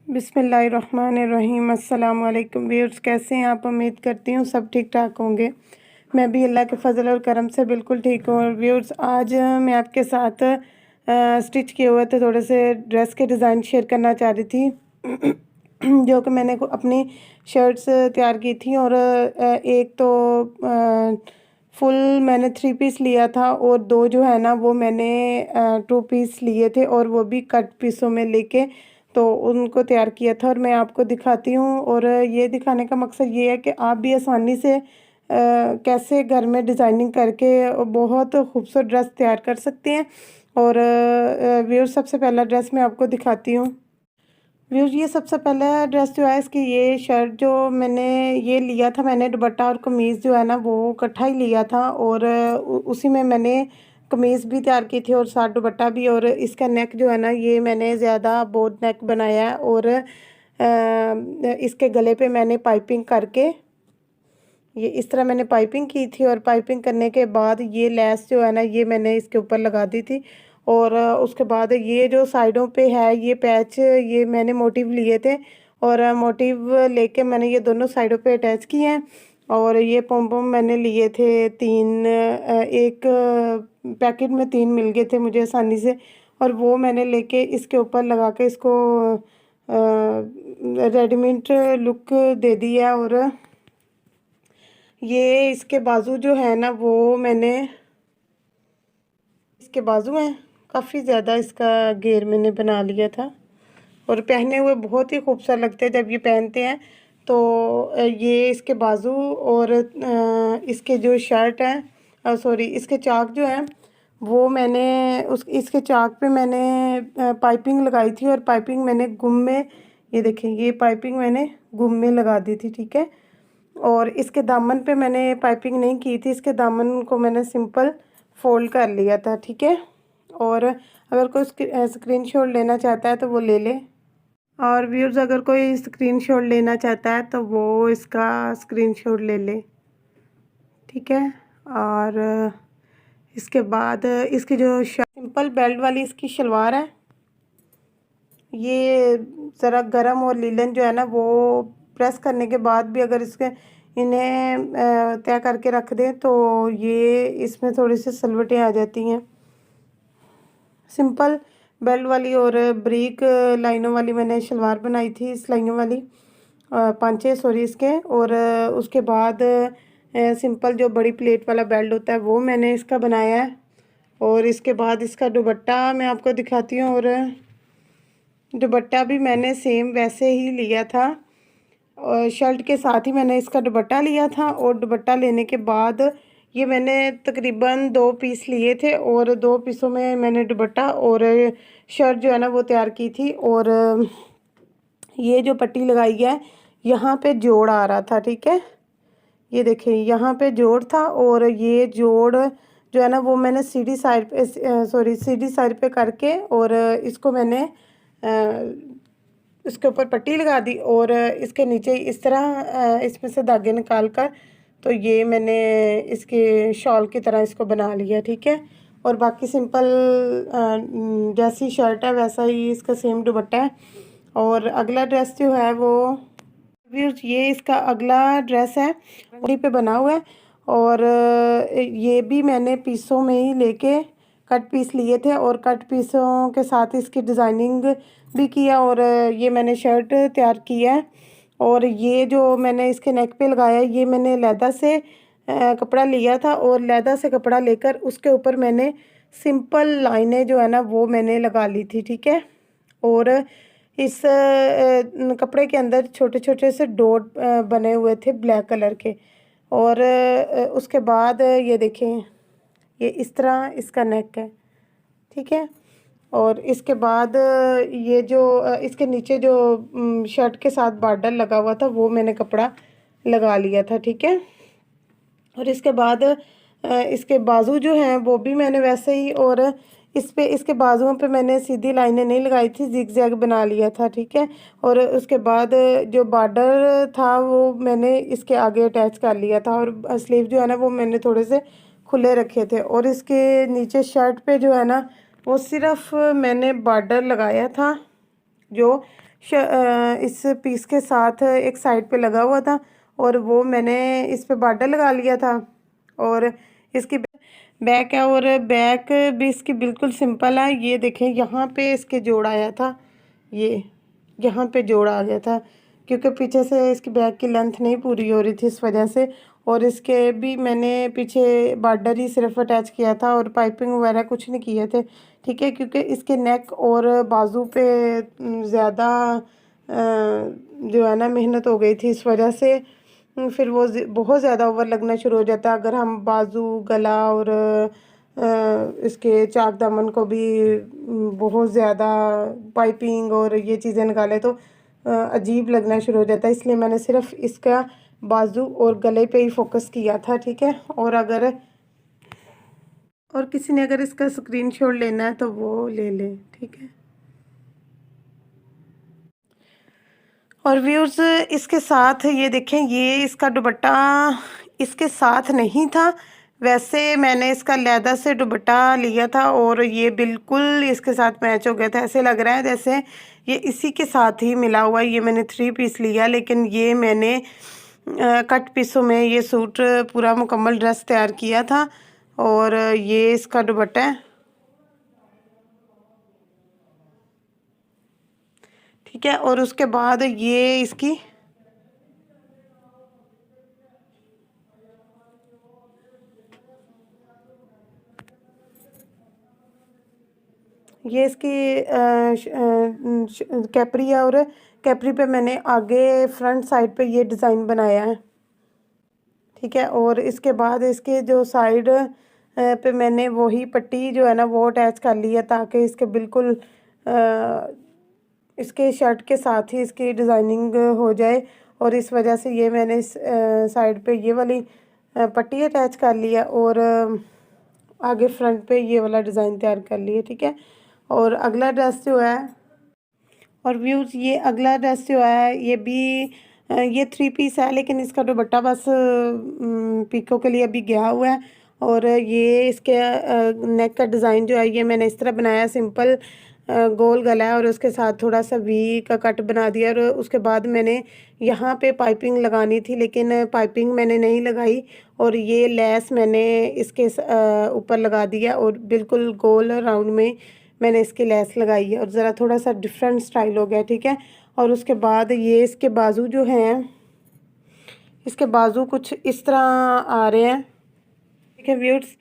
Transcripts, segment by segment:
बिस्मिल्लाहिर्रहमानिर्रहीम। अस्सलाम वालेकुम व्यूअर्स, कैसे हैं आप? उम्मीद करती हूँ सब ठीक ठाक होंगे। मैं भी अल्लाह के फ़ज़ल और करम से बिल्कुल ठीक हूँ। और व्यूअर्स, आज मैं आपके साथ स्टिच किए हुए थे थोड़े से ड्रेस के डिज़ाइन शेयर करना चाह रही थी जो कि मैंने अपनी शर्ट्स तैयार की थी। और एक तो फुल मैंने 3 पीस लिया था और 2 जो है ना वो मैंने 2 पीस लिए थे, और वो भी कट पीसों में लेके तो उनको तैयार किया था। और मैं आपको दिखाती हूँ, और ये दिखाने का मकसद ये है कि आप भी आसानी से कैसे घर में डिज़ाइनिंग करके बहुत खूबसूरत ड्रेस तैयार कर सकते हैं। और व्यूअर, सबसे पहला ड्रेस मैं आपको दिखाती हूँ। व्यूअर, ये सबसे पहला ड्रेस जो है इसकी, ये शर्ट जो मैंने ये लिया था, मैंने दुपट्टा और कमीज़ जो है ना वो इकट्ठा ही लिया था, और उसी में मैंने कमीज़ भी तैयार की थी और साथ दुपट्टा भी। और इसका नेक जो है ना ये मैंने ज़्यादा बोट नेक बनाया है, और इसके गले पे मैंने पाइपिंग करके ये इस तरह मैंने पाइपिंग की थी। और पाइपिंग करने के बाद ये लेस जो है ना ये मैंने इसके ऊपर लगा दी थी। और उसके बाद ये जो साइडों पे है ये पैच, ये मैंने मोटिव लिए थे, और मोटिव लेके मैंने ये दोनों साइडों पे अटैच किए हैं। और ये पॉम पॉम मैंने लिए थे 3, एक पैकेट में 3 मिल गए थे मुझे आसानी से, और वो मैंने लेके इसके ऊपर लगा के इसको रेडीमेड लुक दे दी है। और ये इसके बाजू जो है ना वो मैंने, इसके बाजू हैं काफ़ी ज़्यादा, इसका घेर मैंने बना लिया था, और पहने हुए बहुत ही खूबसूरत लगते हैं जब ये पहनते हैं तो। ये इसके बाजू, और इसके जो शर्ट हैं, सॉरी इसके चाक जो हैं वो मैंने इसके चाक पे मैंने पाइपिंग लगाई थी। और पाइपिंग मैंने गुम में, ये देखें, ये पाइपिंग मैंने गुम में लगा दी थी, ठीक है। और इसके दामन पे मैंने पाइपिंग नहीं की थी, इसके दामन को मैंने सिंपल फोल्ड कर लिया था, ठीक है। और अगर कोई स्क्रीनशॉट लेना चाहता है तो वो ले ले। और व्यूअर्स, अगर कोई स्क्रीनशॉट लेना चाहता है तो वो इसका स्क्रीनशॉट ले ले, ठीक है। और इसके बाद इसकी जो सिंपल बेल्ट वाली इसकी शलवार है, ये ज़रा गरम और लीलन जो है ना वो प्रेस करने के बाद भी अगर इसके इन्हें तय करके रख दें तो ये इसमें थोड़ी सी सलवटें आ जाती हैं। सिंपल बेल्ट वाली और ब्रीक लाइनों वाली मैंने शलवार बनाई थी, सिलाइयों वाली 5-6 सॉरी इसके। और उसके बाद सिंपल जो बड़ी प्लेट वाला बेल्ट होता है वो मैंने इसका बनाया है। और इसके बाद इसका दुपट्टा मैं आपको दिखाती हूँ। और दुपट्टा भी मैंने सेम वैसे ही लिया था, और शर्ट के साथ ही मैंने इसका दुपट्टा लिया था। और दुपट्टा लेने के बाद ये मैंने तकरीबन 2 पीस लिए थे, और 2 पीसों में मैंने दुपट्टा और शर्ट जो है ना वो तैयार की थी। और ये जो पट्टी लगाई है यहाँ पे जोड़ आ रहा था, ठीक है। ये देखिए यहाँ पे जोड़ था, और ये जोड़ जो है ना वो मैंने सीधी साइड पे, सॉरी सीधी साइड पे करके, और इसको मैंने इसके ऊपर पट्टी लगा दी। और इसके नीचे इस तरह इसमें से धागे निकाल कर तो ये मैंने इसके शॉल की तरह इसको बना लिया, ठीक है। और बाकी सिंपल जैसी शर्ट है वैसा ही इसका सेम दुपट्टा है। और अगला ड्रेस जो है वो व्यूअर्स, ये इसका अगला ड्रेस है, वहीं पे बना हुआ है। और ये भी मैंने पीसों में ही लेके कट पीस लिए थे, और कट पीसों के साथ इसकी डिज़ाइनिंग भी किया। और ये मैंने शर्ट तैयार किया है। और ये जो मैंने इसके नेक पे लगाया है ये मैंने लैदा से कपड़ा लिया था, और लैदा से कपड़ा लेकर उसके ऊपर मैंने सिंपल लाइनें जो है ना वो मैंने लगा ली थी, ठीक है। और इस कपड़े के अंदर छोटे छोटे से डॉट बने हुए थे ब्लैक कलर के। और उसके बाद ये देखें, ये इस तरह इसका नेक है, ठीक है। और इसके बाद ये जो इसके नीचे जो शर्ट के साथ बॉर्डर लगा हुआ था वो मैंने कपड़ा लगा लिया था, ठीक है। और इसके बाद इसके बाजू जो हैं वो भी मैंने वैसे ही, और इस पे इसके बाजुओं पे मैंने सीधी लाइनें नहीं लगाई थी, जिग जैग बना लिया था, ठीक है। और उसके बाद जो बॉर्डर था वो मैंने इसके आगे अटैच कर लिया था, और स्लीव जो है ना वो मैंने थोड़े से खुले रखे थे। और इसके नीचे शर्ट पे जो है ना वो सिर्फ मैंने बॉर्डर लगाया था, जो इस पीस के साथ एक साइड पे लगा हुआ था और वो मैंने इस पे बॉर्डर लगा लिया था। और इसकी बैक है और बैक भी इसकी बिल्कुल सिंपल है। ये देखें यहाँ पे इसके जोड़ आया था, ये यहाँ पे जोड़ आ गया था क्योंकि पीछे से इसकी बैक की लेंथ नहीं पूरी हो रही थी इस वजह से। और इसके भी मैंने पीछे बॉर्डर ही सिर्फ अटैच किया था और पाइपिंग वगैरह कुछ नहीं किए थे, ठीक है, क्योंकि इसके नेक और बाजू पे ज़्यादा जो है ना मेहनत हो गई थी इस वजह से फिर वो बहुत ज़्यादा ओवर लगना शुरू हो जाता है अगर हम बाजू गला और इसके चाक दामन को भी बहुत ज़्यादा पाइपिंग और ये चीज़ें निकालें तो अजीब लगना शुरू हो जाता है। इसलिए मैंने सिर्फ इसका बाजू और गले पे ही फोकस किया था, ठीक है। और किसी ने अगर इसका स्क्रीनशॉट लेना है तो वो ले ले, ठीक है। और व्यूअर्स इसके साथ ये देखें, ये इसका दुपट्टा इसके साथ नहीं था, वैसे मैंने इसका लैदा से दुपट्टा लिया था और ये बिल्कुल इसके साथ मैच हो गया था। ऐसे लग रहा है जैसे ये इसी के साथ ही मिला हुआ है। ये मैंने 3 पीस लिया, लेकिन ये मैंने कट पीसों में ये सूट पूरा मुकम्मल ड्रेस तैयार किया था। और ये इसका दुपट्टा है, ठीक है। और उसके बाद ये इसकी ये इसकी कैपरी है और कैपरी पे मैंने आगे फ्रंट साइड पे ये डिज़ाइन बनाया है, ठीक है। और इसके बाद इसके जो साइड पे मैंने वही पट्टी जो है ना वो अटैच कर ली है ताकि इसके बिल्कुल इसके शर्ट के साथ ही इसकी डिज़ाइनिंग हो जाए। और इस वजह से ये मैंने इस साइड पे ये वाली पट्टी अटैच कर लिया और आगे फ्रंट पे ये वाला डिज़ाइन तैयार कर लिया, ठीक है। और अगला ड्रेस जो है और व्यूज़ ये अगला ड्रेस जो है ये भी ये 3 पीस है, लेकिन इसका दुपट्टा बस पीको के लिए अभी गया हुआ है। और ये इसके नेक का डिज़ाइन जो है ये मैंने इस तरह बनाया, सिंपल गोल गला है और उसके साथ थोड़ा सा वी का कट बना दिया। और उसके बाद मैंने यहाँ पे पाइपिंग लगानी थी, लेकिन पाइपिंग मैंने नहीं लगाई और ये लेस मैंने इसके ऊपर लगा दिया और बिल्कुल गोल राउंड में मैंने इसकी लेस लगाई है और ज़रा थोड़ा सा डिफरेंट स्टाइल हो गया, ठीक है। और उसके बाद ये इसके बाजू जो हैं, इसके बाजू कुछ इस तरह आ रहे हैं, ठीक है व्यूअर्स।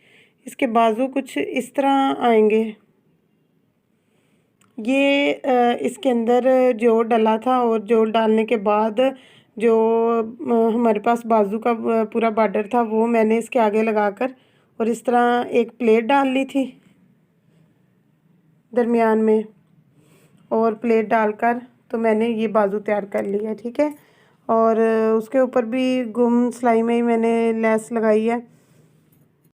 इसके बाजू कुछ इस तरह आएंगे। ये इसके अंदर जोड़ डला था और जोड़ डालने के बाद जो हमारे पास बाजू का पूरा बॉर्डर था वो मैंने इसके आगे लगाकर और इस तरह एक प्लेट डाल ली थी दरमियान में। और प्लेट डालकर तो मैंने ये बाजू तैयार कर लिया, ठीक है। और उसके ऊपर भी गुम सिलाई में ही मैंने लेस लगाई है।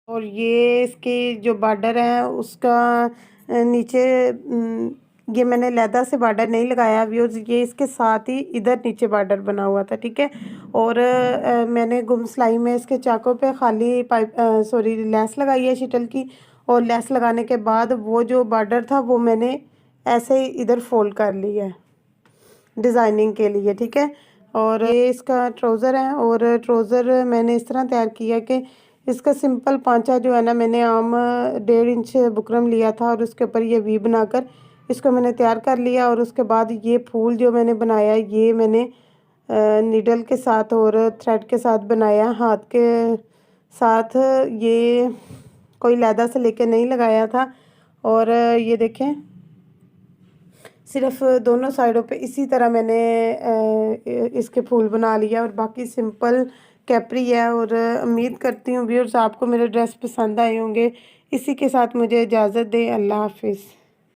और ये इसकी जो बॉर्डर है उसका नीचे ये मैंने लैदा से बॉर्डर नहीं लगाया व्यूअर्स, ये इसके साथ ही इधर नीचे बॉर्डर बना हुआ था, ठीक है। और मैंने गुम सिलाई में इसके चाकों पे खाली सॉरी लेस लगाई है शिटल की। और लेस लगाने के बाद वो जो बॉर्डर था वो मैंने ऐसे ही इधर फोल्ड कर लिया है डिज़ाइनिंग के लिए, ठीक है। और ये इसका ट्राउज़र है और ट्राउज़र मैंने इस तरह तैयार किया कि इसका सिंपल पांचा जो है ना मैंने आम 1.5 इंच बुकरम लिया था और उसके ऊपर ये वी बनाकर इसको मैंने तैयार कर लिया। और उसके बाद ये फूल जो मैंने बनाया ये मैंने नीडल के साथ और थ्रेड के साथ बनाया, हाथ के साथ, ये कोई लैदा से लेके नहीं लगाया था। और ये देखें सिर्फ दोनों साइडों पे इसी तरह मैंने इसके फूल बना लिया और बाकी सिंपल कैपरी है। और उम्मीद करती हूँ व्यूअर्स आपको मेरे ड्रेस पसंद आए होंगे। इसी के साथ मुझे इजाज़त दें, अल्लाह हाफिज़।